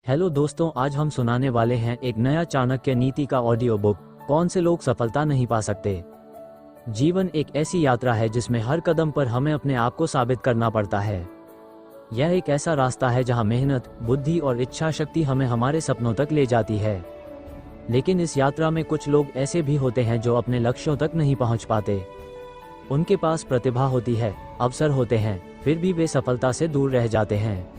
Hello दोस्तों, आज हम सुनाने वाले हैं एक नया चाणक्य नीति का ऑडियो बुक। कौन से लोग सफलता नहीं पा सकते। जीवन एक ऐसी यात्रा है जिसमें हर कदम पर हमें अपने आप को साबित करना पड़ता है। यह एक ऐसा रास्ता है जहां मेहनत, बुद्धि और इच्छा शक्ति हमें हमारे सपनों तक ले जाती है। लेकिन इस यात्रा में कुछ लोग ऐसे भी होते हैं जो अपने लक्ष्यों तक नहीं पहुंच पाते। उनके पास प्रतिभा होती है, अवसर होते हैं, फिर भी वे सफलता से दूर रह जाते हैं।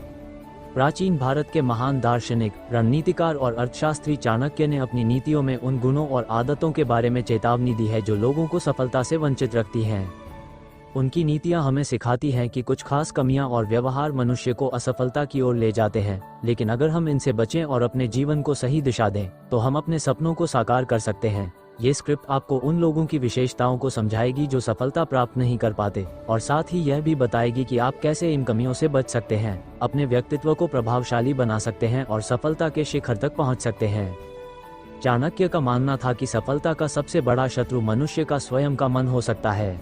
प्राचीन भारत के महान दार्शनिक, रणनीतिकार और अर्थशास्त्री चाणक्य ने अपनी नीतियों में उन गुणों और आदतों के बारे में चेतावनी दी है जो लोगों को सफलता से वंचित रखती हैं। उनकी नीतियां हमें सिखाती हैं कि कुछ खास कमियां और व्यवहार मनुष्य को असफलता की ओर ले जाते हैं, लेकिन अगर हम इनसे बचें और अपने जीवन को सही दिशा दें, तो हम अपने सपनों को साकार कर सकते हैं। ये स्क्रिप्ट आपको उन लोगों की विशेषताओं को समझाएगी जो सफलता प्राप्त नहीं कर पाते, और साथ ही यह भी बताएगी कि आप कैसे इन कमियों से बच सकते हैं, अपने व्यक्तित्व को प्रभावशाली बना सकते हैं और सफलता के शिखर तक पहुंच सकते हैं। चाणक्य का मानना था कि सफलता का सबसे बड़ा शत्रु मनुष्य का स्वयं का मन हो सकता है।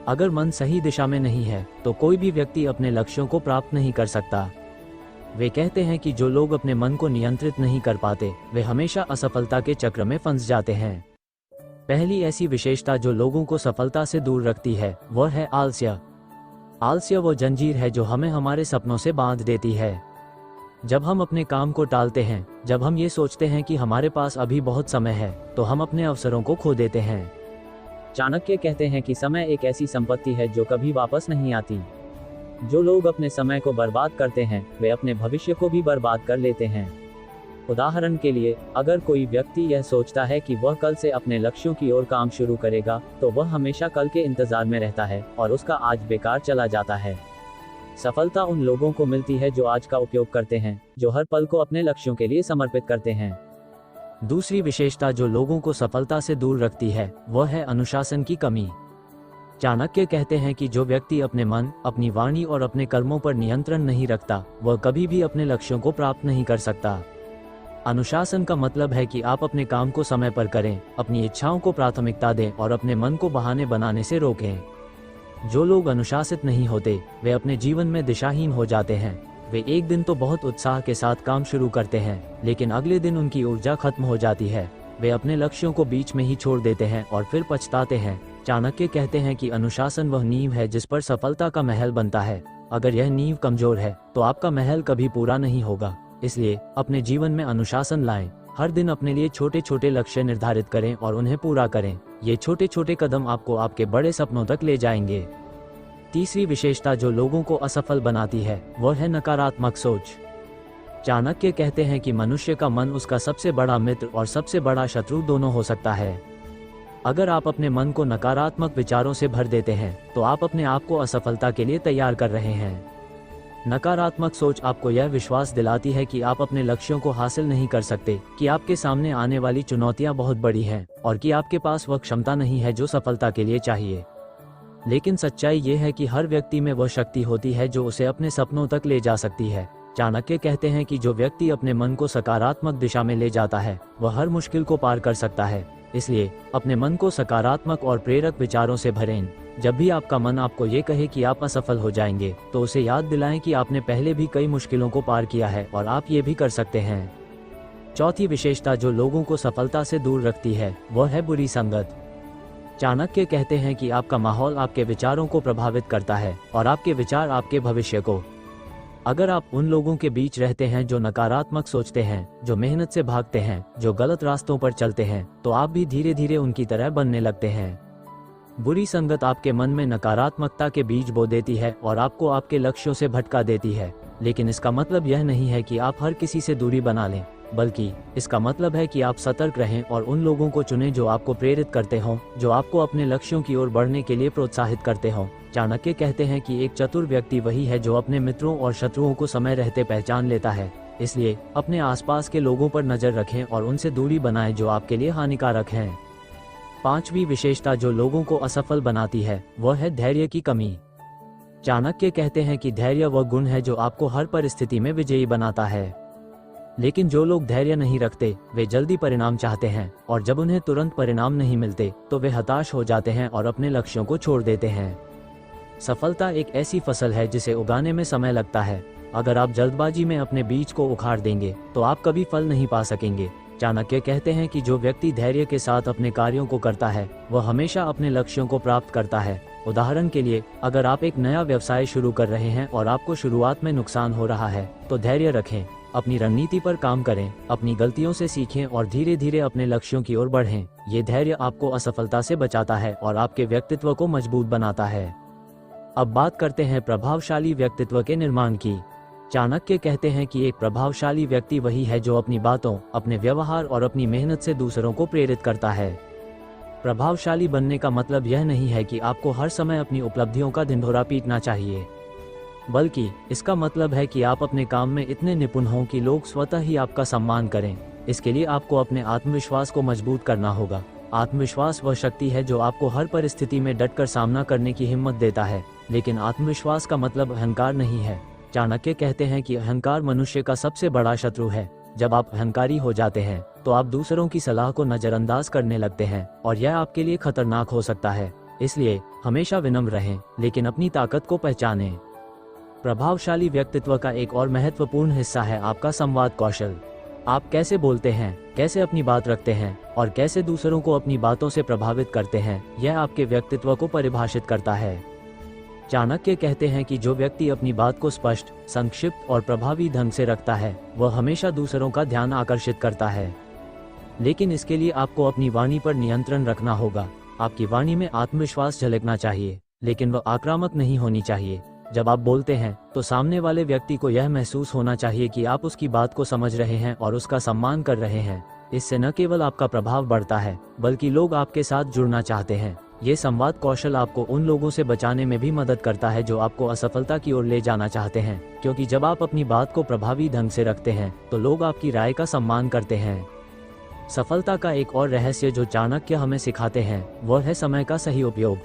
अगर मन सही दिशा में नहीं है तो कोई भी व्यक्ति अपने लक्ष्यों को प्राप्त नहीं कर सकता। वे कहते हैं कि जो लोग अपने मन को नियंत्रित नहीं कर पाते, वे हमेशा असफलता के चक्र में फंस जाते हैं। पहली ऐसी विशेषता जो लोगों को सफलता से दूर रखती है वह है आलस्य। आलस्य वो जंजीर है जो हमें हमारे सपनों से बांध देती है। जब हम अपने काम को टालते हैं, जब हम ये सोचते हैं कि हमारे पास अभी बहुत समय है, तो हम अपने अवसरों को खो देते हैं। चाणक्य कहते हैं कि समय एक ऐसी संपत्ति है जो कभी वापस नहीं आती। जो लोग अपने समय को बर्बाद करते हैं, वे अपने भविष्य को भी बर्बाद कर लेते हैं। उदाहरण के लिए, अगर कोई व्यक्ति यह सोचता है कि वह कल से अपने लक्ष्यों की ओर काम शुरू करेगा, तो वह हमेशा कल के इंतजार में रहता है और उसका आज बेकार चला जाता है। सफलता उन लोगों को मिलती है जो आज का उपयोग करते हैं, जो हर पल को अपने लक्ष्यों के लिए समर्पित करते हैं। दूसरी विशेषता जो लोगों को सफलता से दूर रखती है वह है अनुशासन की कमी। चाणक्य कहते हैं कि जो व्यक्ति अपने मन, अपनी वाणी और अपने कर्मों पर नियंत्रण नहीं रखता, वह कभी भी अपने लक्ष्यों को प्राप्त नहीं कर सकता। अनुशासन का मतलब है कि आप अपने काम को समय पर करें, अपनी इच्छाओं को प्राथमिकता दें और अपने मन को बहाने बनाने से रोकें। जो लोग अनुशासित नहीं होते, वे अपने जीवन में दिशाहीन हो जाते हैं। वे एक दिन तो बहुत उत्साह के साथ काम शुरू करते हैं, लेकिन अगले दिन उनकी ऊर्जा खत्म हो जाती है। वे अपने लक्ष्यों को बीच में ही छोड़ देते हैं और फिर पछताते हैं। चाणक्य कहते हैं कि अनुशासन वह नींव है जिस पर सफलता का महल बनता है। अगर यह नींव कमजोर है तो आपका महल कभी पूरा नहीं होगा। इसलिए अपने जीवन में अनुशासन लाएं। हर दिन अपने लिए छोटे छोटे लक्ष्य निर्धारित करें और उन्हें पूरा करें। ये छोटे छोटे कदम आपको आपके बड़े सपनों तक ले जाएंगे। तीसरी विशेषता जो लोगों को असफल बनाती है वह है नकारात्मक सोच। चाणक्य कहते हैं कि मनुष्य का मन उसका सबसे बड़ा मित्र और सबसे बड़ा शत्रु दोनों हो सकता है। अगर आप अपने मन को नकारात्मक विचारों से भर देते हैं, तो आप अपने आप को असफलता के लिए तैयार कर रहे हैं। नकारात्मक सोच आपको यह विश्वास दिलाती है कि आप अपने लक्ष्यों को हासिल नहीं कर सकते, कि आपके सामने आने वाली चुनौतियां बहुत बड़ी हैं और कि आपके पास वह क्षमता नहीं है जो सफलता के लिए चाहिए। लेकिन सच्चाई ये है कि हर व्यक्ति में वह शक्ति होती है जो उसे अपने सपनों तक ले जा सकती है। चाणक्य कहते हैं कि जो व्यक्ति अपने मन को सकारात्मक दिशा में ले जाता है, वह हर मुश्किल को पार कर सकता है। इसलिए अपने मन को सकारात्मक और प्रेरक विचारों से भरें। जब भी आपका मन आपको ये कहे कि आप असफल हो जाएंगे, तो उसे याद दिलाएं कि आपने पहले भी कई मुश्किलों को पार किया है और आप ये भी कर सकते हैं। चौथी विशेषता जो लोगों को सफलता से दूर रखती है वह है बुरी संगत। चाणक्य कहते हैं कि आपका माहौल आपके विचारों को प्रभावित करता है और आपके विचार आपके भविष्य को। अगर आप उन लोगों के बीच रहते हैं जो नकारात्मक सोचते हैं, जो मेहनत से भागते हैं, जो गलत रास्तों पर चलते हैं, तो आप भी धीरे धीरे उनकी तरह बनने लगते हैं। बुरी संगत आपके मन में नकारात्मकता के बीज बो देती है और आपको आपके लक्ष्यों से भटका देती है। लेकिन इसका मतलब यह नहीं है कि आप हर किसी से दूरी बना लें, बल्कि इसका मतलब है कि आप सतर्क रहें और उन लोगों को चुनें जो आपको प्रेरित करते हों, जो आपको अपने लक्ष्यों की ओर बढ़ने के लिए प्रोत्साहित करते हों। चाणक्य कहते हैं कि एक चतुर व्यक्ति वही है जो अपने मित्रों और शत्रुओं को समय रहते पहचान लेता है। इसलिए अपने आसपास के लोगों पर नजर रखें और उनसे दूरी बनाएं जो आपके लिए हानिकारक हैं। पांचवी विशेषता जो लोगों को असफल बनाती है वह है धैर्य की कमी। चाणक्य कहते हैं कि धैर्य वह गुण है जो आपको हर परिस्थिति में विजयी बनाता है। लेकिन जो लोग धैर्य नहीं रखते, वे जल्दी परिणाम चाहते हैं और जब उन्हें तुरंत परिणाम नहीं मिलते तो वे हताश हो जाते हैं और अपने लक्ष्यों को छोड़ देते हैं। सफलता एक ऐसी फसल है जिसे उगाने में समय लगता है, अगर आप जल्दबाजी में अपने बीज को उखाड़ देंगे तो आप कभी फल नहीं पा सकेंगे। चाणक्य कहते हैं कि जो व्यक्ति धैर्य के साथ अपने कार्यों को करता है वह हमेशा अपने लक्ष्यों को प्राप्त करता है। उदाहरण के लिए, अगर आप एक नया व्यवसाय शुरू कर रहे हैं और आपको शुरुआत में नुकसान हो रहा है तो धैर्य रखें, अपनी रणनीति पर काम करें, अपनी गलतियों से सीखें और धीरे धीरे अपने लक्ष्यों की ओर बढ़ें। ये धैर्य आपको असफलता से बचाता है और आपके व्यक्तित्व को मजबूत बनाता है। अब बात करते हैं प्रभावशाली व्यक्तित्व के निर्माण की। चाणक्य कहते हैं कि एक प्रभावशाली व्यक्ति वही है जो अपनी बातों, अपने व्यवहार और अपनी मेहनत से दूसरों को प्रेरित करता है। प्रभावशाली बनने का मतलब यह नहीं है कि आपको हर समय अपनी उपलब्धियों का ढिंढोरा पीटना चाहिए, बल्कि इसका मतलब है कि आप अपने काम में इतने निपुण हों कि लोग स्वतः ही आपका सम्मान करें। इसके लिए आपको अपने आत्मविश्वास को मजबूत करना होगा। आत्मविश्वास वह शक्ति है जो आपको हर परिस्थिति में डटकर सामना करने की हिम्मत देता है, लेकिन आत्मविश्वास का मतलब अहंकार नहीं है। चाणक्य कहते हैं कि अहंकार मनुष्य का सबसे बड़ा शत्रु है। जब आप अहंकारी हो जाते हैं तो आप दूसरों की सलाह को नजरअंदाज करने लगते हैं और यह आपके लिए खतरनाक हो सकता है। इसलिए हमेशा विनम्र रहें, लेकिन अपनी ताकत को पहचानें। प्रभावशाली व्यक्तित्व का एक और महत्वपूर्ण हिस्सा है आपका संवाद कौशल। आप कैसे बोलते हैं, कैसे अपनी बात रखते हैं और कैसे दूसरों को अपनी बातों से प्रभावित करते हैं, यह आपके व्यक्तित्व को परिभाषित करता है। चाणक्य कहते हैं कि जो व्यक्ति अपनी बात को स्पष्ट, संक्षिप्त और प्रभावी ढंग से रखता है वह हमेशा दूसरों का ध्यान आकर्षित करता है। लेकिन इसके लिए आपको अपनी वाणी पर नियंत्रण रखना होगा। आपकी वाणी में आत्मविश्वास झलकना चाहिए, लेकिन वह आक्रामक नहीं होनी चाहिए। जब आप बोलते हैं तो सामने वाले व्यक्ति को यह महसूस होना चाहिए कि आप उसकी बात को समझ रहे हैं और उसका सम्मान कर रहे हैं। इससे न केवल आपका प्रभाव बढ़ता है, बल्कि लोग आपके साथ जुड़ना चाहते हैं। ये संवाद कौशल आपको उन लोगों से बचाने में भी मदद करता है जो आपको असफलता की ओर ले जाना चाहते हैं, क्योंकि जब आप अपनी बात को प्रभावी ढंग से रखते हैं तो लोग आपकी राय का सम्मान करते हैं। सफलता का एक और रहस्य जो चाणक्य हमें सिखाते हैं वह है समय का सही उपयोग।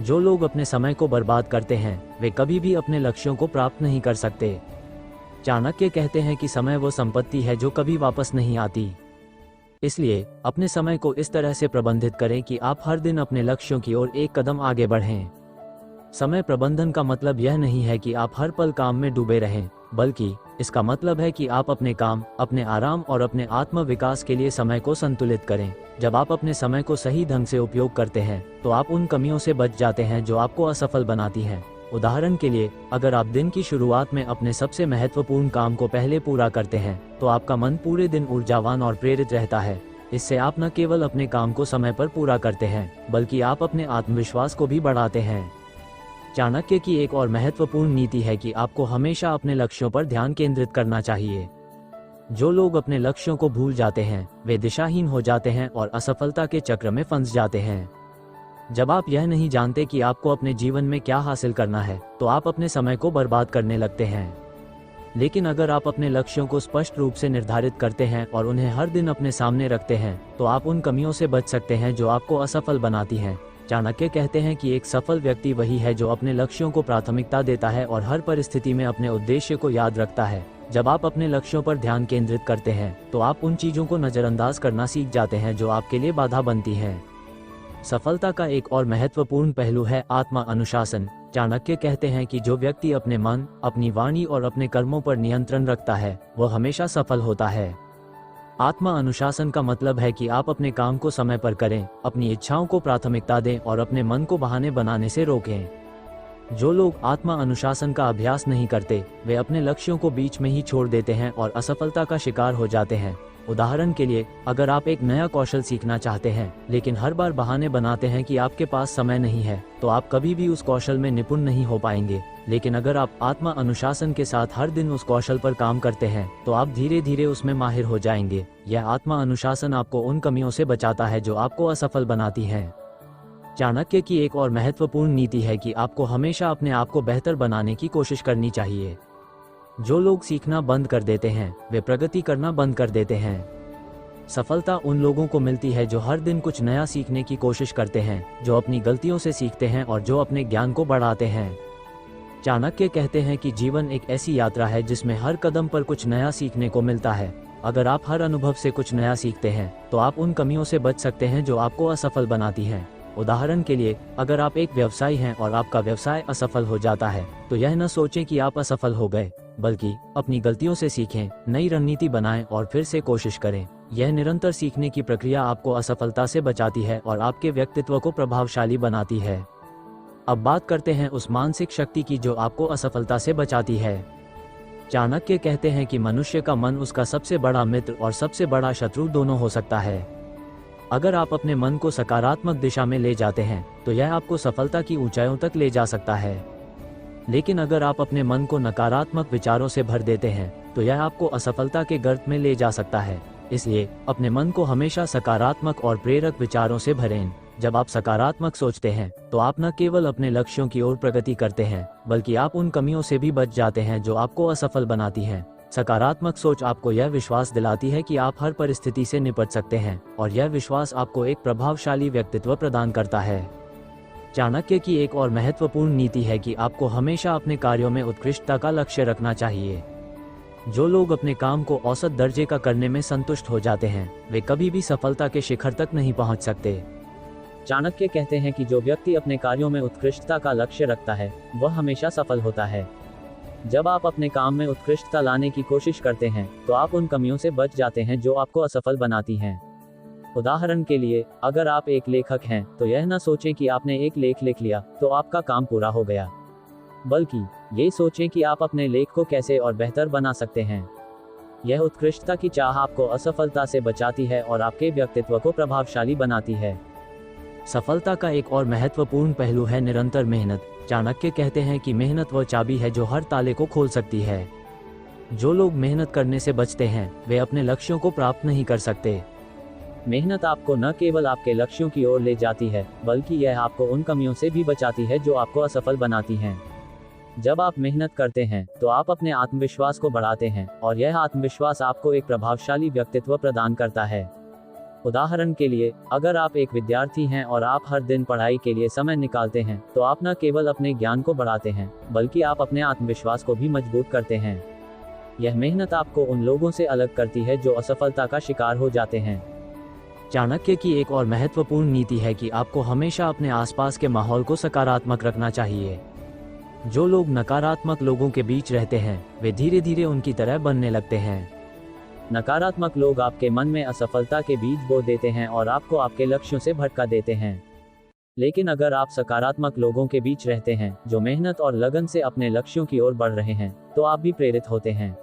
जो लोग अपने समय को बर्बाद करते हैं वे कभी भी अपने लक्ष्यों को प्राप्त नहीं कर सकते। चाणक्य कहते हैं कि समय वो संपत्ति है जो कभी वापस नहीं आती। इसलिए अपने समय को इस तरह से प्रबंधित करें कि आप हर दिन अपने लक्ष्यों की ओर एक कदम आगे बढ़ें। समय प्रबंधन का मतलब यह नहीं है कि आप हर पल काम में डूबे रहें, बल्कि इसका मतलब है कि आप अपने काम, अपने आराम और अपने आत्म विकास के लिए समय को संतुलित करें। जब आप अपने समय को सही ढंग से उपयोग करते हैं तो आप उन कमियों से बच जाते हैं जो आपको असफल बनाती हैं। उदाहरण के लिए, अगर आप दिन की शुरुआत में अपने सबसे महत्वपूर्ण काम को पहले पूरा करते हैं तो आपका मन पूरे दिन ऊर्जावान और प्रेरित रहता है। इससे आप न केवल अपने काम को समय पर पूरा करते हैं, बल्कि आप अपने आत्मविश्वास को भी बढ़ाते हैं। चाणक्य की एक और महत्वपूर्ण नीति है कि आपको हमेशा अपने लक्ष्यों पर ध्यान केंद्रित करना चाहिए। जो लोग अपने लक्ष्यों को भूल जाते हैं वे दिशाहीन हो जाते हैं और असफलता के चक्र में फंस जाते हैं। जब आप यह नहीं जानते कि आपको अपने जीवन में क्या हासिल करना है तो आप अपने समय को बर्बाद करने लगते हैं। लेकिन अगर आप अपने लक्ष्यों को स्पष्ट रूप से निर्धारित करते हैं और उन्हें हर दिन अपने सामने रखते हैं तो आप उन कमियों से बच सकते हैं जो आपको असफल बनाती हैं। चाणक्य कहते हैं कि एक सफल व्यक्ति वही है जो अपने लक्ष्यों को प्राथमिकता देता है और हर परिस्थिति में अपने उद्देश्य को याद रखता है। जब आप अपने लक्ष्यों पर ध्यान केंद्रित करते हैं तो आप उन चीजों को नजरअंदाज करना सीख जाते हैं जो आपके लिए बाधा बनती हैं। सफलता का एक और महत्वपूर्ण पहलू है आत्मा अनुशासन। चाणक्य कहते हैं कि जो व्यक्ति अपने मन, अपनी वाणी और अपने कर्मों पर नियंत्रण रखता है वह हमेशा सफल होता है। आत्मा अनुशासन का मतलब है कि आप अपने काम को समय पर करें, अपनी इच्छाओं को प्राथमिकता दें और अपने मन को बहाने बनाने से रोकें। जो लोग आत्मा अनुशासन का अभ्यास नहीं करते वे अपने लक्ष्यों को बीच में ही छोड़ देते हैं और असफलता का शिकार हो जाते हैं। उदाहरण के लिए, अगर आप एक नया कौशल सीखना चाहते हैं लेकिन हर बार बहाने बनाते हैं कि आपके पास समय नहीं है तो आप कभी भी उस कौशल में निपुण नहीं हो पाएंगे। लेकिन अगर आप आत्मा अनुशासन के साथ हर दिन उस कौशल पर काम करते हैं तो आप धीरे धीरे उसमें माहिर हो जाएंगे। यह आत्मा अनुशासन आपको उन कमियों से बचाता है जो आपको असफल बनाती हैं। चाणक्य की एक और महत्वपूर्ण नीति है कि आपको हमेशा अपने आप को बेहतर बनाने की कोशिश करनी चाहिए। जो लोग सीखना बंद कर देते हैं वे प्रगति करना बंद कर देते हैं। सफलता उन लोगों को मिलती है जो हर दिन कुछ नया सीखने की कोशिश करते हैं, जो अपनी गलतियों से सीखते हैं और जो अपने ज्ञान को बढ़ाते हैं। चाणक्य कहते हैं कि जीवन एक ऐसी यात्रा है जिसमें हर कदम पर कुछ नया सीखने को मिलता है। अगर आप हर अनुभव से कुछ नया सीखते हैं तो आप उन कमियों से बच सकते हैं जो आपको असफल बनाती हैं। उदाहरण के लिए, अगर आप एक व्यवसायी हैं और आपका व्यवसाय असफल हो जाता है तो यह न सोचें कि आप असफल हो गए, बल्कि अपनी गलतियों से सीखें, नई रणनीति बनाएं और फिर से कोशिश करें। यह निरंतर सीखने की प्रक्रिया आपको असफलता से बचाती है और आपके व्यक्तित्व को प्रभावशाली बनाती है। अब बात करते हैं उस मानसिक शक्ति की जो आपको असफलता से बचाती है। चाणक्य कहते हैं कि मनुष्य का मन उसका सबसे बड़ा मित्र और सबसे बड़ा शत्रु दोनों हो सकता है। अगर आप अपने मन को सकारात्मक दिशा में ले जाते हैं तो यह आपको सफलता की ऊंचाइयों तक ले जा सकता है, लेकिन अगर आप अपने मन को नकारात्मक विचारों से भर देते हैं तो यह आपको असफलता के गर्त में ले जा सकता है। इसलिए अपने मन को हमेशा सकारात्मक और प्रेरक विचारों से भरें। जब आप सकारात्मक सोचते हैं तो आप न केवल अपने लक्ष्यों की ओर प्रगति करते हैं, बल्कि आप उन कमियों से भी बच जाते हैं जो आपको असफल बनाती हैं। सकारात्मक सोच आपको यह विश्वास दिलाती है कि आप हर परिस्थिति से निपट सकते हैं और यह विश्वास आपको एक प्रभावशाली व्यक्तित्व प्रदान करता है। चाणक्य की एक और महत्वपूर्ण नीति है कि आपको हमेशा अपने कार्यों में उत्कृष्टता का लक्ष्य रखना चाहिए। जो लोग अपने काम को औसत दर्जे का करने में संतुष्ट हो जाते हैं वे कभी भी सफलता के शिखर तक नहीं पहुंच सकते। चाणक्य कहते हैं कि जो व्यक्ति अपने कार्यों में उत्कृष्टता का लक्ष्य रखता है वह हमेशा सफल होता है। जब आप अपने काम में उत्कृष्टता लाने की कोशिश करते हैं तो आप उन कमियों से बच जाते हैं जो आपको असफल बनाती हैं। उदाहरण के लिए, अगर आप एक लेखक हैं तो यह न सोचें कि आपने एक लेख लिख लिया तो आपका काम पूरा हो गया, बल्कि ये सोचें कि आप अपने लेख को कैसे और बेहतर बना सकते हैं। यह उत्कृष्टता की चाह आपको असफलता से बचाती है और आपके व्यक्तित्व को प्रभावशाली बनाती है। सफलता का एक और महत्वपूर्ण पहलू है निरंतर मेहनत। चाणक्य कहते हैं कि मेहनत वह चाबी है जो हर ताले को खोल सकती है। जो लोग मेहनत करने से बचते हैं वे अपने लक्ष्यों को प्राप्त नहीं कर सकते। मेहनत आपको न केवल आपके लक्ष्यों की ओर ले जाती है, बल्कि यह आपको उन कमियों से भी बचाती है जो आपको असफल बनाती हैं। जब आप मेहनत करते हैं तो आप अपने आत्मविश्वास को बढ़ाते हैं और यह आत्मविश्वास आपको एक प्रभावशाली व्यक्तित्व प्रदान करता है। उदाहरण के लिए, अगर आप एक विद्यार्थी हैं और आप हर दिन पढ़ाई के लिए समय निकालते हैं तो आप न केवल अपने ज्ञान को बढ़ाते हैं, बल्कि आप अपने आत्मविश्वास को भी मजबूत करते हैं। यह मेहनत आपको उन लोगों से अलग करती है जो असफलता का शिकार हो जाते हैं। चाणक्य की एक और महत्वपूर्ण नीति है कि आपको हमेशा अपने आसपास के माहौल को सकारात्मक रखना चाहिए। जो लोग नकारात्मक लोगों के बीच रहते हैं वे धीरे धीरे उनकी तरह बनने लगते हैं। नकारात्मक लोग आपके मन में असफलता के बीज बो देते हैं और आपको आपके लक्ष्यों से भटका देते हैं। लेकिन अगर आप सकारात्मक लोगों के बीच रहते हैं जो मेहनत और लगन से अपने लक्ष्यों की ओर बढ़ रहे हैं तो आप भी प्रेरित होते हैं।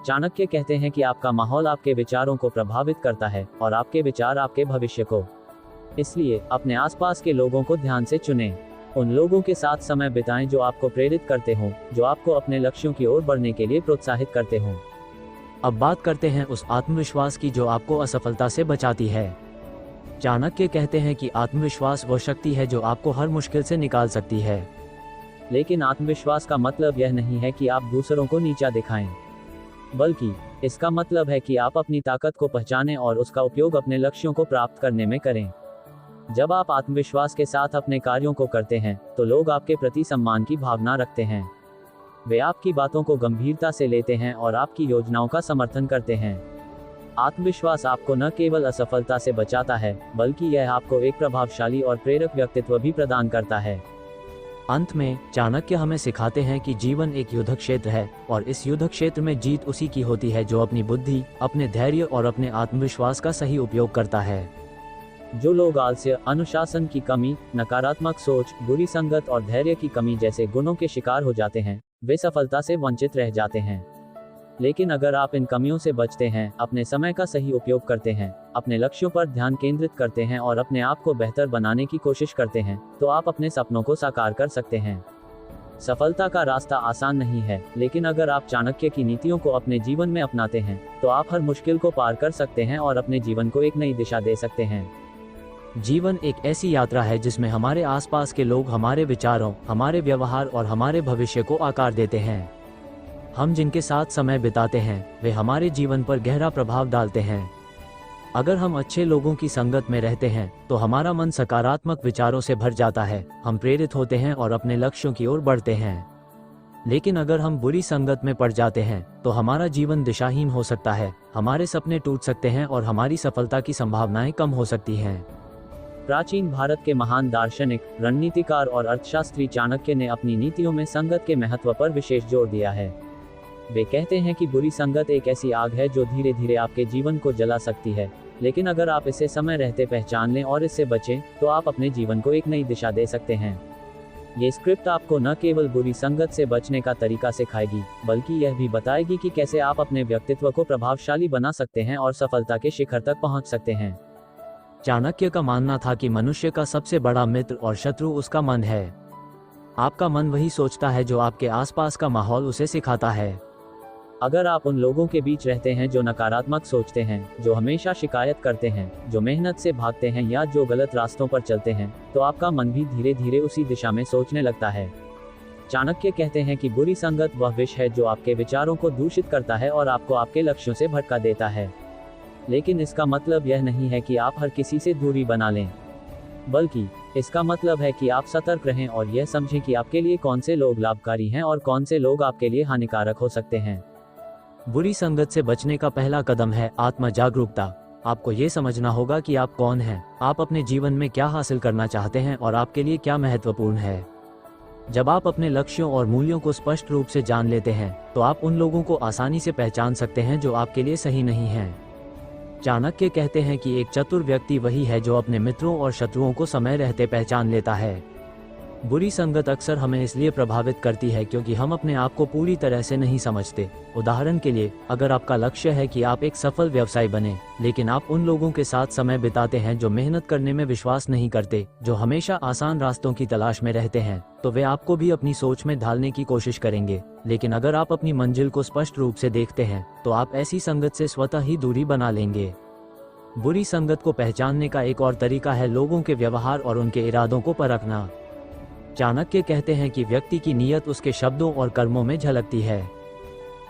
चाणक्य कहते हैं कि आपका माहौल आपके विचारों को प्रभावित करता है और आपके विचार आपके भविष्य को। इसलिए अपने आसपास के लोगों को ध्यान से चुनें। उन लोगों के साथ समय बिताएं जो आपको प्रेरित करते हों, जो आपको अपने लक्ष्यों की ओर बढ़ने के लिए प्रोत्साहित करते हों। अब बात करते हैं उस आत्मविश्वास की जो आपको असफलता से बचाती है। चाणक्य कहते हैं कि आत्मविश्वास वह शक्ति है जो आपको हर मुश्किल से निकाल सकती है। लेकिन आत्मविश्वास का मतलब यह नहीं है कि आप दूसरों को नीचा दिखाएं, बल्कि इसका मतलब है कि आप अपनी ताकत को पहचानें और उसका उपयोग अपने लक्ष्यों को प्राप्त करने में करें। जब आप आत्मविश्वास के साथ अपने कार्यों को करते हैं तो लोग आपके प्रति सम्मान की भावना रखते हैं। वे आपकी बातों को गंभीरता से लेते हैं और आपकी योजनाओं का समर्थन करते हैं। आत्मविश्वास आपको न केवल असफलता से बचाता है, बल्कि यह आपको एक प्रभावशाली और प्रेरक व्यक्तित्व भी प्रदान करता है। अंत में चाणक्य हमें सिखाते हैं कि जीवन एक युद्ध क्षेत्र है और इस युद्ध क्षेत्र में जीत उसी की होती है जो अपनी बुद्धि, अपने धैर्य और अपने आत्मविश्वास का सही उपयोग करता है। जो लोग आलस्य, अनुशासन की कमी, नकारात्मक सोच, बुरी संगत और धैर्य की कमी जैसे गुणों के शिकार हो जाते हैं वे सफलता से वंचित रह जाते हैं। लेकिन अगर आप इन कमियों से बचते हैं, अपने समय का सही उपयोग करते हैं, अपने लक्ष्यों पर ध्यान केंद्रित करते हैं और अपने आप को बेहतर बनाने की कोशिश करते हैं तो आप अपने सपनों को साकार कर सकते हैं। सफलता का रास्ता आसान नहीं है, लेकिन अगर आप चाणक्य की नीतियों को अपने जीवन में अपनाते हैं तो आप हर मुश्किल को पार कर सकते हैं और अपने जीवन को एक नई दिशा दे सकते हैं। जीवन एक ऐसी यात्रा है जिसमें हमारे आसपास के लोग हमारे विचारों, हमारे व्यवहार और हमारे भविष्य को आकार देते हैं। हम जिनके साथ समय बिताते हैं वे हमारे जीवन पर गहरा प्रभाव डालते हैं। अगर हम अच्छे लोगों की संगत में रहते हैं तो हमारा मन सकारात्मक विचारों से भर जाता है, हम प्रेरित होते हैं और अपने लक्ष्यों की ओर बढ़ते हैं। लेकिन अगर हम बुरी संगत में पड़ जाते हैं तो हमारा जीवन दिशाहीन हो सकता है, हमारे सपने टूट सकते हैं और हमारी सफलता की संभावनाएं कम हो सकती हैं। प्राचीन भारत के महान दार्शनिक, रणनीतिकार और अर्थशास्त्री चाणक्य ने अपनी नीतियों में संगत के महत्व पर विशेष जोर दिया है। वे कहते हैं कि बुरी संगत एक ऐसी आग है जो धीरे धीरे आपके जीवन को जला सकती है, लेकिन अगर आप इसे समय रहते पहचान लें और इससे बचें, तो आप अपने जीवन को एक नई दिशा दे सकते हैं। ये स्क्रिप्ट आपको न केवल बुरी संगत से बचने का तरीका सिखाएगी, बल्कि यह भी बताएगी कि कैसे आप अपने व्यक्तित्व को प्रभावशाली बना सकते हैं और सफलता के शिखर तक पहुंच सकते हैं। चाणक्य का मानना था कि मनुष्य का सबसे बड़ा मित्र और शत्रु उसका मन है। आपका मन वही सोचता है जो आपके आसपास का माहौल उसे सिखाता है। अगर आप उन लोगों के बीच रहते हैं जो नकारात्मक सोचते हैं, जो हमेशा शिकायत करते हैं, जो मेहनत से भागते हैं या जो गलत रास्तों पर चलते हैं, तो आपका मन भी धीरे धीरे उसी दिशा में सोचने लगता है। चाणक्य कहते हैं कि बुरी संगत वह विष है जो आपके विचारों को दूषित करता है और आपको आपके लक्ष्यों से भटका देता है। लेकिन इसका मतलब यह नहीं है कि आप हर किसी से दूरी बना लें, बल्कि इसका मतलब है कि आप सतर्क रहें और यह समझें कि आपके लिए कौन से लोग लाभकारी हैं और कौन से लोग आपके लिए हानिकारक हो सकते हैं। बुरी संगत से बचने का पहला कदम है आत्म जागरूकता। आपको ये समझना होगा कि आप कौन हैं, आप अपने जीवन में क्या हासिल करना चाहते हैं और आपके लिए क्या महत्वपूर्ण है। जब आप अपने लक्ष्यों और मूल्यों को स्पष्ट रूप से जान लेते हैं, तो आप उन लोगों को आसानी से पहचान सकते हैं जो आपके लिए सही नहीं हैं। चाणक्य कहते हैं कि एक चतुर व्यक्ति वही है जो अपने मित्रों और शत्रुओं को समय रहते पहचान लेता है। बुरी संगत अक्सर हमें इसलिए प्रभावित करती है क्योंकि हम अपने आप को पूरी तरह से नहीं समझते। उदाहरण के लिए, अगर आपका लक्ष्य है कि आप एक सफल व्यवसायी बने, लेकिन आप उन लोगों के साथ समय बिताते हैं जो मेहनत करने में विश्वास नहीं करते, जो हमेशा आसान रास्तों की तलाश में रहते हैं, तो वे आपको भी अपनी सोच में ढालने की कोशिश करेंगे। लेकिन अगर आप अपनी मंजिल को स्पष्ट रूप से देखते हैं, तो आप ऐसी संगत से स्वतः ही दूरी बना लेंगे। बुरी संगत को पहचानने का एक और तरीका है लोगों के व्यवहार और उनके इरादों को परखना। चाणक्य कहते हैं कि व्यक्ति की नीयत उसके शब्दों और कर्मों में झलकती है।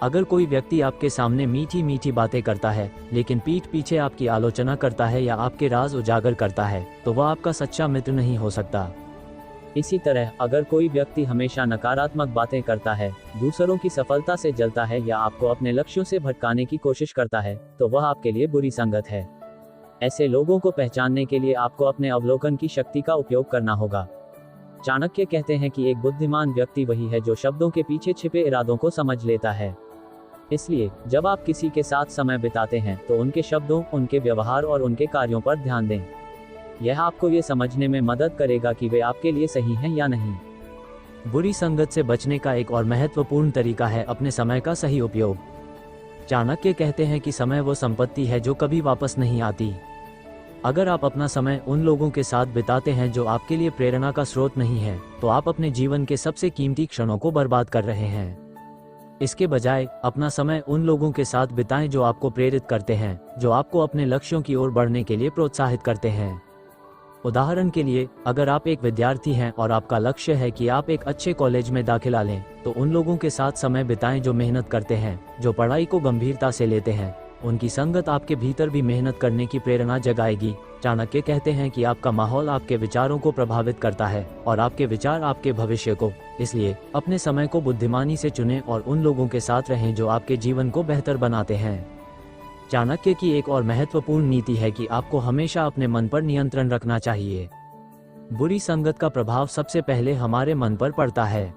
अगर कोई व्यक्ति आपके सामने मीठी मीठी बातें करता है, लेकिन पीठ पीछे आपकी आलोचना करता है या आपके राज उजागर करता है, तो वह आपका सच्चा मित्र नहीं हो सकता। इसी तरह, अगर कोई व्यक्ति हमेशा नकारात्मक बातें करता है, दूसरों की सफलता से जलता है या आपको अपने लक्ष्यों से भटकाने की कोशिश करता है, तो वह आपके लिए बुरी संगत है। ऐसे लोगों को पहचानने के लिए आपको अपने अवलोकन की शक्ति का उपयोग करना होगा। चाणक्य कहते हैं कि एक बुद्धिमान व्यक्ति वही है जो शब्दों के पीछे छिपे इरादों को समझ लेता है। इसलिए जब आप किसी के साथ समय बिताते हैं, तो उनके शब्दों, उनके व्यवहार और उनके कार्यों पर ध्यान दें। यह आपको ये समझने में मदद करेगा कि वे आपके लिए सही हैं या नहीं। बुरी संगत से बचने का एक और महत्वपूर्ण तरीका है अपने समय का सही उपयोग। चाणक्य कहते हैं कि समय वो संपत्ति है जो कभी वापस नहीं आती। अगर आप अपना समय उन लोगों के साथ बिताते हैं जो आपके लिए प्रेरणा का स्रोत नहीं है, तो आप अपने जीवन के सबसे कीमती क्षणों को बर्बाद कर रहे हैं। इसके बजाय अपना समय उन लोगों के साथ बिताएं जो आपको प्रेरित करते हैं, जो आपको अपने लक्ष्यों की ओर बढ़ने के लिए प्रोत्साहित करते हैं। उदाहरण के लिए, अगर आप एक विद्यार्थी हैं और आपका लक्ष्य है कि आप एक अच्छे कॉलेज में दाखिला लें, तो उन लोगों के साथ समय बिताएं जो मेहनत करते हैं, जो पढ़ाई को गंभीरता से लेते हैं। उनकी संगत आपके भीतर भी मेहनत करने की प्रेरणा जगाएगी। चाणक्य कहते हैं कि आपका माहौल आपके विचारों को प्रभावित करता है और आपके विचार आपके भविष्य को। इसलिए अपने समय को बुद्धिमानी से चुनें और उन लोगों के साथ रहें जो आपके जीवन को बेहतर बनाते हैं। चाणक्य की एक और महत्वपूर्ण नीति है कि आपको हमेशा अपने मन पर नियंत्रण रखना चाहिए। बुरी संगत का प्रभाव सबसे पहले हमारे मन पर पड़ता है।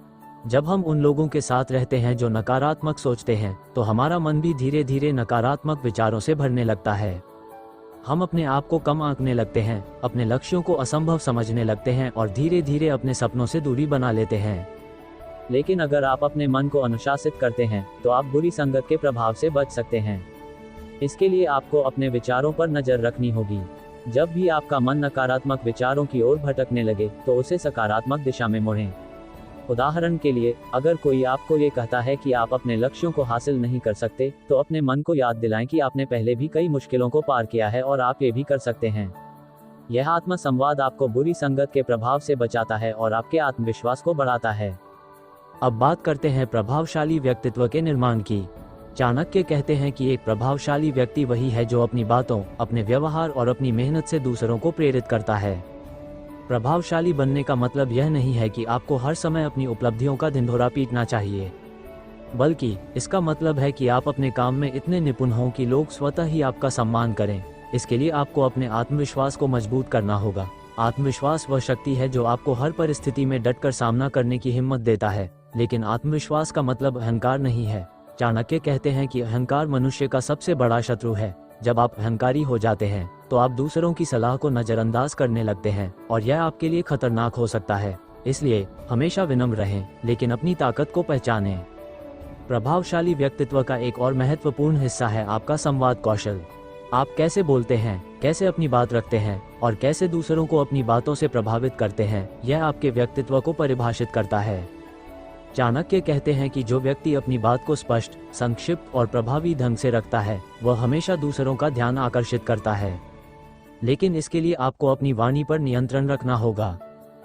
जब हम उन लोगों के साथ रहते हैं जो नकारात्मक सोचते हैं, तो हमारा मन भी धीरे धीरे नकारात्मक विचारों से भरने लगता है। हम अपने आप को कम आंकने लगते हैं, अपने लक्ष्यों को असंभव समझने लगते हैं और धीरे धीरे अपने सपनों से दूरी बना लेते हैं। लेकिन अगर आप अपने मन को अनुशासित करते हैं, तो आप बुरी संगत के प्रभाव से बच सकते हैं। इसके लिए आपको अपने विचारों पर नजर रखनी होगी। जब भी आपका मन नकारात्मक विचारों की ओर भटकने लगे, तो उसे सकारात्मक दिशा में मोड़ें। उदाहरण के लिए, अगर कोई आपको ये कहता है कि आप अपने लक्ष्यों को हासिल नहीं कर सकते, तो अपने मन को याद दिलाएं कि आपने पहले भी कई मुश्किलों को पार किया है और आप ये भी कर सकते हैं। यह आत्म संवाद आपको बुरी संगत के प्रभाव से बचाता है और आपके आत्मविश्वास को बढ़ाता है। अब बात करते हैं प्रभावशाली व्यक्तित्व के निर्माण की। चाणक्य कहते हैं कि एक प्रभावशाली व्यक्ति वही है जो अपनी बातों, अपने व्यवहार और अपनी मेहनत से दूसरों को प्रेरित करता है। प्रभावशाली बनने का मतलब यह नहीं है कि आपको हर समय अपनी उपलब्धियों का ढिंढोरा पीटना चाहिए, बल्कि इसका मतलब है कि आप अपने काम में इतने निपुण हों कि लोग स्वतः ही आपका सम्मान करें। इसके लिए आपको अपने आत्मविश्वास को मजबूत करना होगा। आत्मविश्वास वह शक्ति है जो आपको हर परिस्थिति में डटकर सामना करने की हिम्मत देता है। लेकिन आत्मविश्वास का मतलब अहंकार नहीं है। चाणक्य कहते हैं कि अहंकार मनुष्य का सबसे बड़ा शत्रु है। जब आप अहंकारी हो जाते हैं तो आप दूसरों की सलाह को नजरअंदाज करने लगते हैं और यह आपके लिए खतरनाक हो सकता है। इसलिए हमेशा विनम्र रहें, लेकिन अपनी ताकत को पहचानें। प्रभावशाली व्यक्तित्व का एक और महत्वपूर्ण हिस्सा है आपका संवाद कौशल। आप कैसे बोलते हैं, कैसे अपनी बात रखते हैं और कैसे दूसरों को अपनी बातों से प्रभावित करते हैं, यह आपके व्यक्तित्व को परिभाषित करता है। चाणक्य कहते हैं कि जो व्यक्ति अपनी बात को स्पष्ट, संक्षिप्त और प्रभावी ढंग से रखता है वह हमेशा दूसरों का ध्यान आकर्षित करता है। लेकिन इसके लिए आपको अपनी वाणी पर नियंत्रण रखना होगा।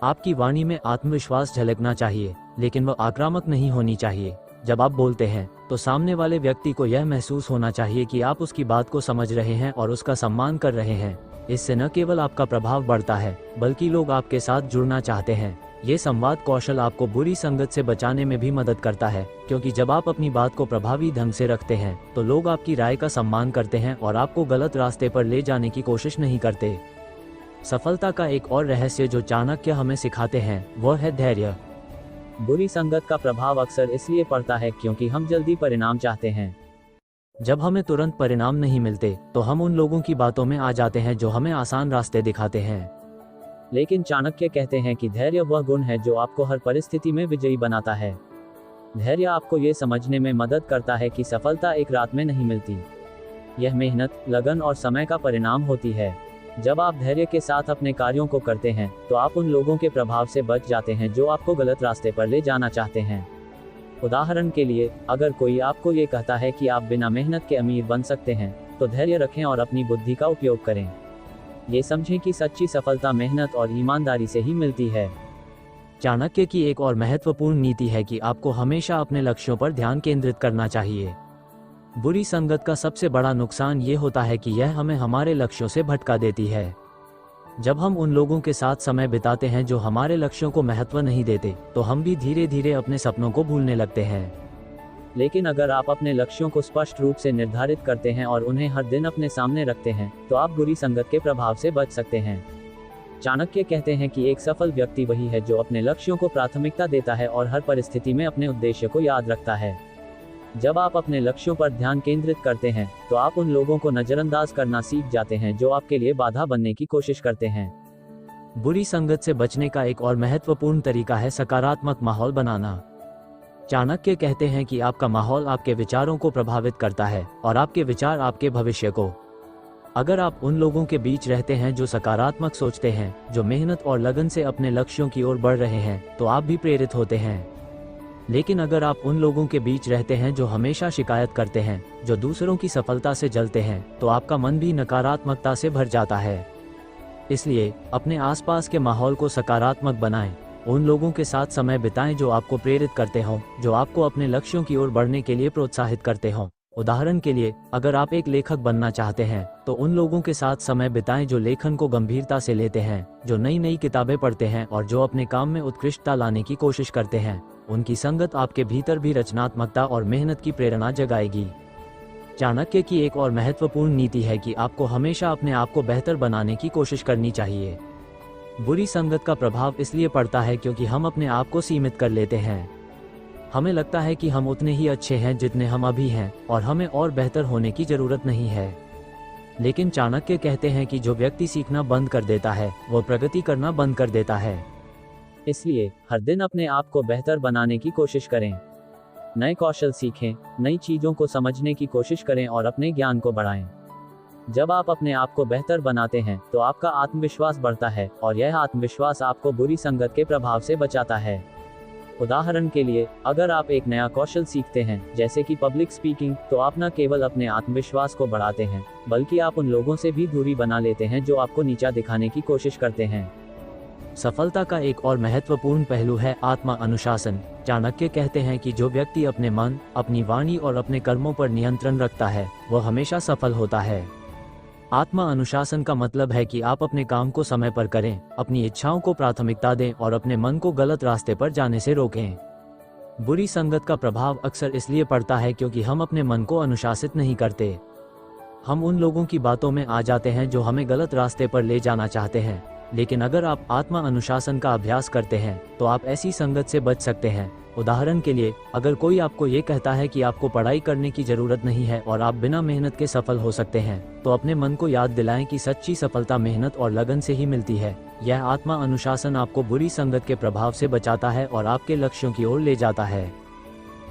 आपकी वाणी में आत्मविश्वास झलकना चाहिए, लेकिन वह आक्रामक नहीं होनी चाहिए। जब आप बोलते हैं तो सामने वाले व्यक्ति को यह महसूस होना चाहिए कि आप उसकी बात को समझ रहे हैं और उसका सम्मान कर रहे हैं। इससे न केवल आपका प्रभाव बढ़ता है, बल्कि लोग आपके साथ जुड़ना चाहते हैं। ये संवाद कौशल आपको बुरी संगत से बचाने में भी मदद करता है, क्योंकि जब आप अपनी बात को प्रभावी ढंग से रखते हैं तो लोग आपकी राय का सम्मान करते हैं और आपको गलत रास्ते पर ले जाने की कोशिश नहीं करते। सफलता का एक और रहस्य जो चाणक्य हमें सिखाते हैं वह है धैर्य। बुरी संगत का प्रभाव अक्सर इसलिए पड़ता है क्योंकि हम जल्दी परिणाम चाहते हैं। जब हमें तुरंत परिणाम नहीं मिलते तो हम उन लोगों की बातों में आ जाते हैं जो हमें आसान रास्ते दिखाते हैं। लेकिन चाणक्य कहते हैं कि धैर्य वह गुण है जो आपको हर परिस्थिति में विजयी बनाता है। धैर्य आपको ये समझने में मदद करता है कि सफलता एक रात में नहीं मिलती। यह मेहनत, लगन और समय का परिणाम होती है। जब आप धैर्य के साथ अपने कार्यों को करते हैं तो आप उन लोगों के प्रभाव से बच जाते हैं जो आपको गलत रास्ते पर ले जाना चाहते हैं। उदाहरण के लिए, अगर कोई आपको ये कहता है कि आप बिना मेहनत के अमीर बन सकते हैं, तो धैर्य रखें और अपनी बुद्धि का उपयोग करें। ये समझें कि सच्ची सफलता मेहनत और ईमानदारी से ही मिलती है। चाणक्य की एक और महत्वपूर्ण नीति है कि आपको हमेशा अपने लक्ष्यों पर ध्यान केंद्रित करना चाहिए। बुरी संगत का सबसे बड़ा नुकसान ये होता है कि यह हमें हमारे लक्ष्यों से भटका देती है। जब हम उन लोगों के साथ समय बिताते हैं जो हमारे लक्ष्यों को महत्व नहीं देते, तो हम भी धीरे धीरे अपने सपनों को भूलने लगते हैं। लेकिन अगर आप अपने लक्ष्यों को स्पष्ट रूप से निर्धारित करते हैं और उन्हें हर दिन अपने सामने रखते हैं, तो आप बुरी संगत के प्रभाव से बच सकते हैं। चाणक्य कहते हैं कि एक सफल व्यक्ति वही है जो अपने लक्ष्यों को प्राथमिकता देता है और हर परिस्थिति में अपने उद्देश्य को याद रखता है। जब आप अपने लक्ष्यों पर ध्यान केंद्रित करते हैं तो आप उन लोगों को नजरअंदाज करना सीख जाते हैं जो आपके लिए बाधा बनने की कोशिश करते हैं। बुरी संगत से बचने का एक और महत्वपूर्ण तरीका है सकारात्मक माहौल बनाना। चाणक्य कहते हैं कि आपका माहौल आपके विचारों को प्रभावित करता है और आपके विचार आपके भविष्य को। अगर आप उन लोगों के बीच रहते हैं जो सकारात्मक सोचते हैं, जो मेहनत और लगन से अपने लक्ष्यों की ओर बढ़ रहे हैं, तो आप भी प्रेरित होते हैं। लेकिन अगर आप उन लोगों के बीच रहते हैं जो हमेशा शिकायत करते हैं, जो दूसरों की सफलता से जलते हैं, तो आपका मन भी नकारात्मकता से भर जाता है। इसलिए अपने आसपास के माहौल को सकारात्मक बनाएं। उन लोगों के साथ समय बिताएं जो आपको प्रेरित करते हों, जो आपको अपने लक्ष्यों की ओर बढ़ने के लिए प्रोत्साहित करते हों। उदाहरण के लिए, अगर आप एक लेखक बनना चाहते हैं तो उन लोगों के साथ समय बिताएं जो लेखन को गंभीरता से लेते हैं, जो नई नई किताबें पढ़ते हैं और जो अपने काम में उत्कृष्टता लाने की कोशिश करते हैं। उनकी संगत आपके भीतर भी रचनात्मकता और मेहनत की प्रेरणा जगाएगी। चाणक्य की एक और महत्वपूर्ण नीति है कि आपको हमेशा अपने आप को बेहतर बनाने की कोशिश करनी चाहिए। बुरी संगत का प्रभाव इसलिए पड़ता है क्योंकि हम अपने आप को सीमित कर लेते हैं। हमें लगता है कि हम उतने ही अच्छे हैं जितने हम अभी हैं और हमें और बेहतर होने की जरूरत नहीं है। लेकिन चाणक्य कहते हैं कि जो व्यक्ति सीखना बंद कर देता है वह प्रगति करना बंद कर देता है। इसलिए हर दिन अपने आप को बेहतर बनाने की कोशिश करें। नए कौशल सीखें, नई चीजों को समझने की कोशिश करें और अपने ज्ञान को बढ़ाएं। जब आप अपने आप को बेहतर बनाते हैं तो आपका आत्मविश्वास बढ़ता है और यह आत्मविश्वास आपको बुरी संगत के प्रभाव से बचाता है। उदाहरण के लिए, अगर आप एक नया कौशल सीखते हैं जैसे कि पब्लिक स्पीकिंग, तो आप न केवल अपने आत्मविश्वास को बढ़ाते हैं, बल्कि आप उन लोगों से भी दूरी बना लेते हैं जो आपको नीचा दिखाने की कोशिश करते हैं। सफलता का एक और महत्वपूर्ण पहलू है आत्मा अनुशासन। चाणक्य कहते हैं कि जो व्यक्ति अपने मन, अपनी वाणी और अपने कर्मों पर नियंत्रण रखता है वह हमेशा सफल होता है। आत्मा अनुशासन का मतलब है कि आप अपने काम को समय पर करें, अपनी इच्छाओं को प्राथमिकता दें और अपने मन को गलत रास्ते पर जाने से रोकें। बुरी संगत का प्रभाव अक्सर इसलिए पड़ता है क्योंकि हम अपने मन को अनुशासित नहीं करते। हम उन लोगों की बातों में आ जाते हैं जो हमें गलत रास्ते पर ले जाना चाहते हैं। लेकिन अगर आप आत्मा अनुशासन का अभ्यास करते हैं तो आप ऐसी संगत से बच सकते हैं। उदाहरण के लिए, अगर कोई आपको ये कहता है कि आपको पढ़ाई करने की जरूरत नहीं है और आप बिना मेहनत के सफल हो सकते हैं, तो अपने मन को याद दिलाएं कि सच्ची सफलता मेहनत और लगन से ही मिलती है। यह आत्मा अनुशासन आपको बुरी संगत के प्रभाव से बचाता है और आपके लक्ष्यों की ओर ले जाता है।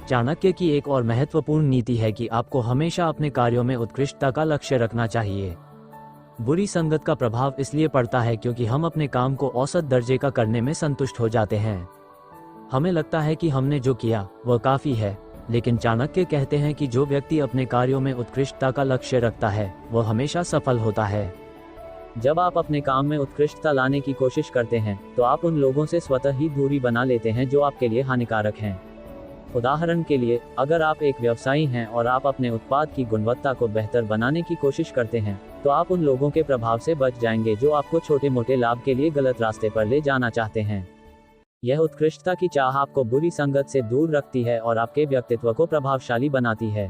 चाणक्य की एक और महत्वपूर्ण नीति है कि आपको हमेशा अपने कार्यों में उत्कृष्टता का लक्ष्य रखना चाहिए। बुरी संगत का प्रभाव इसलिए पड़ता है क्योंकि हम अपने काम को औसत दर्जे का करने में संतुष्ट हो जाते हैं। हमें लगता है कि हमने जो किया वह काफी है, लेकिन चाणक्य कहते हैं कि जो व्यक्ति अपने कार्यों में उत्कृष्टता का लक्ष्य रखता है वह हमेशा सफल होता है। जब आप अपने काम में उत्कृष्टता लाने की कोशिश करते हैं तो आप उन लोगों से स्वतः ही दूरी बना लेते हैं जो आपके लिए हानिकारक हैं। उदाहरण के लिए, अगर आप एक व्यवसायी हैं और आप अपने उत्पाद की गुणवत्ता को बेहतर बनाने की कोशिश करते हैं, तो आप उन लोगों के प्रभाव से बच जाएंगे जो आपको छोटे मोटे लाभ के लिए गलत रास्ते पर ले जाना चाहते हैं। यह उत्कृष्टता की चाह आपको बुरी संगत से दूर रखती है और आपके व्यक्तित्व को प्रभावशाली बनाती है।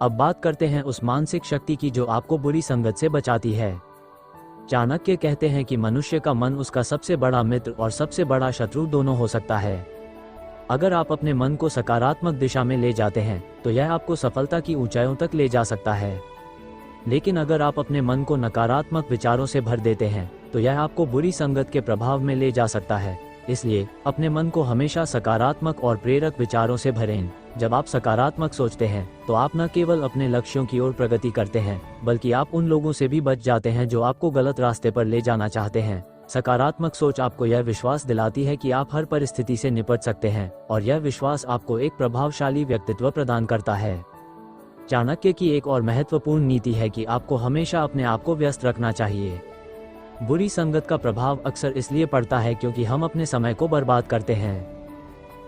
अब बात करते हैं उस मानसिक शक्ति की जो आपको बुरी संगत से बचाती है। चाणक्य कहते हैं कि मनुष्य का मन उसका सबसे बड़ा मित्र और सबसे बड़ा शत्रु दोनों हो सकता है। अगर आप अपने मन को सकारात्मक दिशा में ले जाते हैं तो यह आपको सफलता की ऊंचाइयों तक ले जा सकता है, लेकिन अगर आप अपने मन को नकारात्मक विचारों से भर देते हैं तो यह आपको बुरी संगत के प्रभाव में ले जा सकता है। इसलिए अपने मन को हमेशा सकारात्मक और प्रेरक विचारों से भरें। जब आप सकारात्मक सोचते हैं तो आप न केवल अपने लक्ष्यों की ओर प्रगति करते हैं, बल्कि आप उन लोगों से भी बच जाते हैं जो आपको गलत रास्ते पर ले जाना चाहते हैं। सकारात्मक सोच आपको यह विश्वास दिलाती है कि आप हर परिस्थिति से निपट सकते हैं, और यह विश्वास आपको एक प्रभावशाली व्यक्तित्व प्रदान करता है। चाणक्य की एक और महत्वपूर्ण नीति है कि आपको हमेशा अपने आप को व्यस्त रखना चाहिए। बुरी संगत का प्रभाव अक्सर इसलिए पड़ता है क्योंकि हम अपने समय को बर्बाद करते हैं।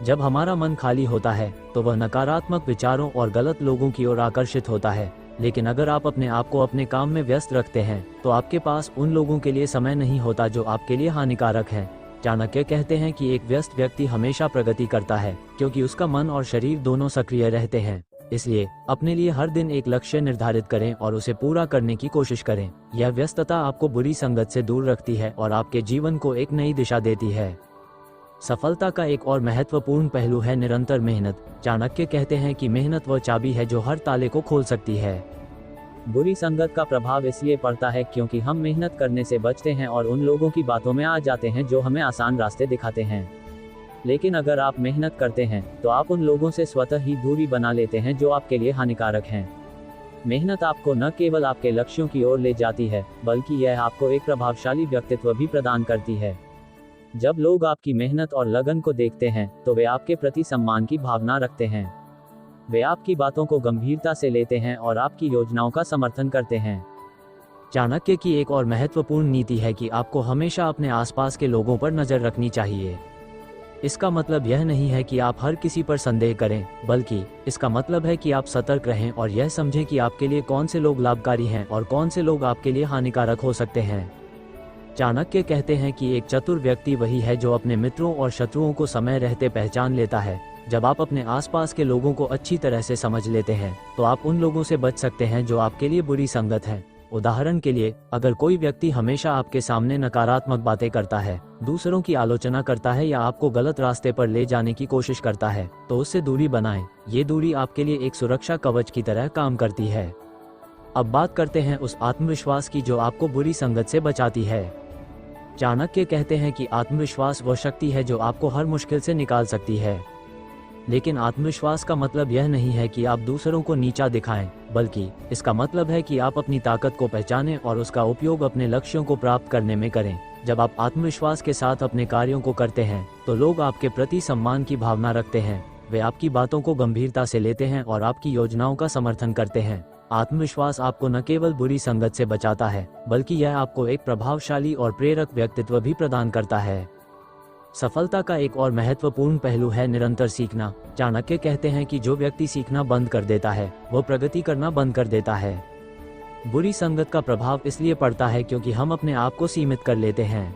जब हमारा मन खाली होता है तो वह नकारात्मक विचारों और गलत लोगों की ओर आकर्षित होता है, लेकिन अगर आप अपने आप को अपने काम में व्यस्त रखते हैं तो आपके पास उन लोगों के लिए समय नहीं होता जो आपके लिए हानिकारक हैं। चाणक्य कहते हैं कि एक व्यस्त व्यक्ति हमेशा प्रगति करता है क्योंकि उसका मन और शरीर दोनों सक्रिय रहते हैं। इसलिए अपने लिए हर दिन एक लक्ष्य निर्धारित करें और उसे पूरा करने की कोशिश करें। यह व्यस्तता आपको बुरी संगत से दूर रखती है और आपके जीवन को एक नई दिशा देती है। सफलता का एक और महत्वपूर्ण पहलू है निरंतर मेहनत। चाणक्य कहते हैं कि मेहनत वह चाबी है जो हर ताले को खोल सकती है। बुरी संगत का प्रभाव इसलिए पड़ता है क्योंकि हम मेहनत करने से बचते हैं और उन लोगों की बातों में आ जाते हैं जो हमें आसान रास्ते दिखाते हैं। लेकिन अगर आप मेहनत करते हैं तो आप उन लोगों से स्वतः ही दूरी बना लेते हैं जो आपके लिए हानिकारक हैं। मेहनत आपको न केवल आपके लक्ष्यों की ओर ले जाती है, बल्कि यह आपको एक प्रभावशाली व्यक्तित्व भी प्रदान करती है। जब लोग आपकी मेहनत और लगन को देखते हैं तो वे आपके प्रति सम्मान की भावना रखते हैं। वे आपकी बातों को गंभीरता से लेते हैं और आपकी योजनाओं का समर्थन करते हैं। चाणक्य की एक और महत्वपूर्ण नीति है कि आपको हमेशा अपने आसपास के लोगों पर नजर रखनी चाहिए। इसका मतलब यह नहीं है कि आप हर किसी पर संदेह करें, बल्कि इसका मतलब है कि आप सतर्क रहें और यह समझें कि आपके लिए कौन से लोग लाभकारी हैं और कौन से लोग आपके लिए हानिकारक हो सकते हैं। चाणक्य कहते हैं कि एक चतुर व्यक्ति वही है जो अपने मित्रों और शत्रुओं को समय रहते पहचान लेता है। जब आप अपने आसपास के लोगों को अच्छी तरह से समझ लेते हैं तो आप उन लोगों से बच सकते हैं जो आपके लिए बुरी संगत है। उदाहरण के लिए, अगर कोई व्यक्ति हमेशा आपके सामने नकारात्मक बातें करता है, दूसरों की आलोचना करता है या आपको गलत रास्ते पर ले जाने की कोशिश करता है, तो उससे दूरी बनाएं। ये दूरी आपके लिए एक सुरक्षा कवच की तरह काम करती है। अब बात करते हैं उस आत्मविश्वास की जो आपको बुरी संगत से बचाती है। चाणक्य कहते हैं कि आत्मविश्वास वह शक्ति है जो आपको हर मुश्किल से निकाल सकती है। लेकिन आत्मविश्वास का मतलब यह नहीं है कि आप दूसरों को नीचा दिखाएं, बल्कि इसका मतलब है कि आप अपनी ताकत को पहचानें और उसका उपयोग अपने लक्ष्यों को प्राप्त करने में करें। जब आप आत्मविश्वास के साथ अपने कार्यों को करते हैं तो लोग आपके प्रति सम्मान की भावना रखते हैं। वे आपकी बातों को गंभीरता से लेते हैं और आपकी योजनाओं का समर्थन करते हैं। आत्मविश्वास आपको न केवल बुरी संगत से बचाता है, बल्कि यह आपको एक प्रभावशाली और प्रेरक व्यक्तित्व भी प्रदान करता है। सफलता का एक और महत्वपूर्ण पहलू है निरंतर सीखना। चाणक्य कहते हैं कि जो व्यक्ति सीखना बंद कर देता है वो प्रगति करना बंद कर देता है। बुरी संगत का प्रभाव इसलिए पड़ता है क्योंकि हम अपने आप को सीमित कर लेते हैं।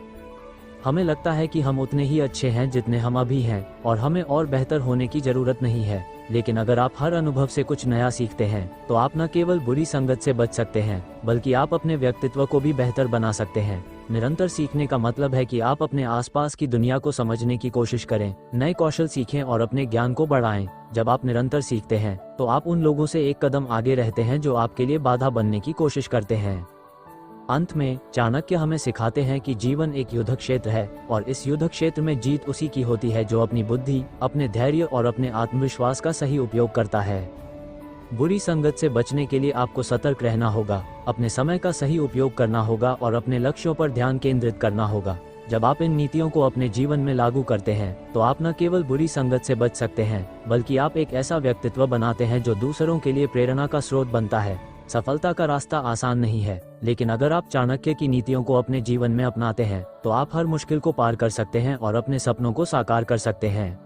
हमें लगता है कि हम उतने ही अच्छे हैं जितने हम अभी हैं और हमें और बेहतर होने की जरूरत नहीं है। लेकिन अगर आप हर अनुभव से कुछ नया सीखते हैं तो आप न केवल बुरी संगत से बच सकते हैं, बल्कि आप अपने व्यक्तित्व को भी बेहतर बना सकते हैं। निरंतर सीखने का मतलब है कि आप अपने आसपास की दुनिया को समझने की कोशिश करें, नए कौशल सीखें और अपने ज्ञान को बढ़ाएं। जब आप निरंतर सीखते हैं तो आप उन लोगों से एक कदम आगे रहते हैं जो आपके लिए बाधा बनने की कोशिश करते हैं। अंत में चाणक्य हमें सिखाते हैं कि जीवन एक युद्ध क्षेत्र है और इस युद्ध क्षेत्र में जीत उसी की होती है जो अपनी बुद्धि, अपने धैर्य और अपने आत्मविश्वास का सही उपयोग करता है। बुरी संगत से बचने के लिए आपको सतर्क रहना होगा, अपने समय का सही उपयोग करना होगा और अपने लक्ष्यों पर ध्यान केंद्रित करना होगा। जब आप इन नीतियों को अपने जीवन में लागू करते हैं तो आप न केवल बुरी संगत से बच सकते हैं, बल्कि आप एक ऐसा व्यक्तित्व बनाते हैं जो दूसरों के लिए प्रेरणा का स्रोत बनता है। सफलता का रास्ता आसान नहीं है, लेकिन अगर आप चाणक्य की नीतियों को अपने जीवन में अपनाते हैं तो आप हर मुश्किल को पार कर सकते हैं और अपने सपनों को साकार कर सकते हैं।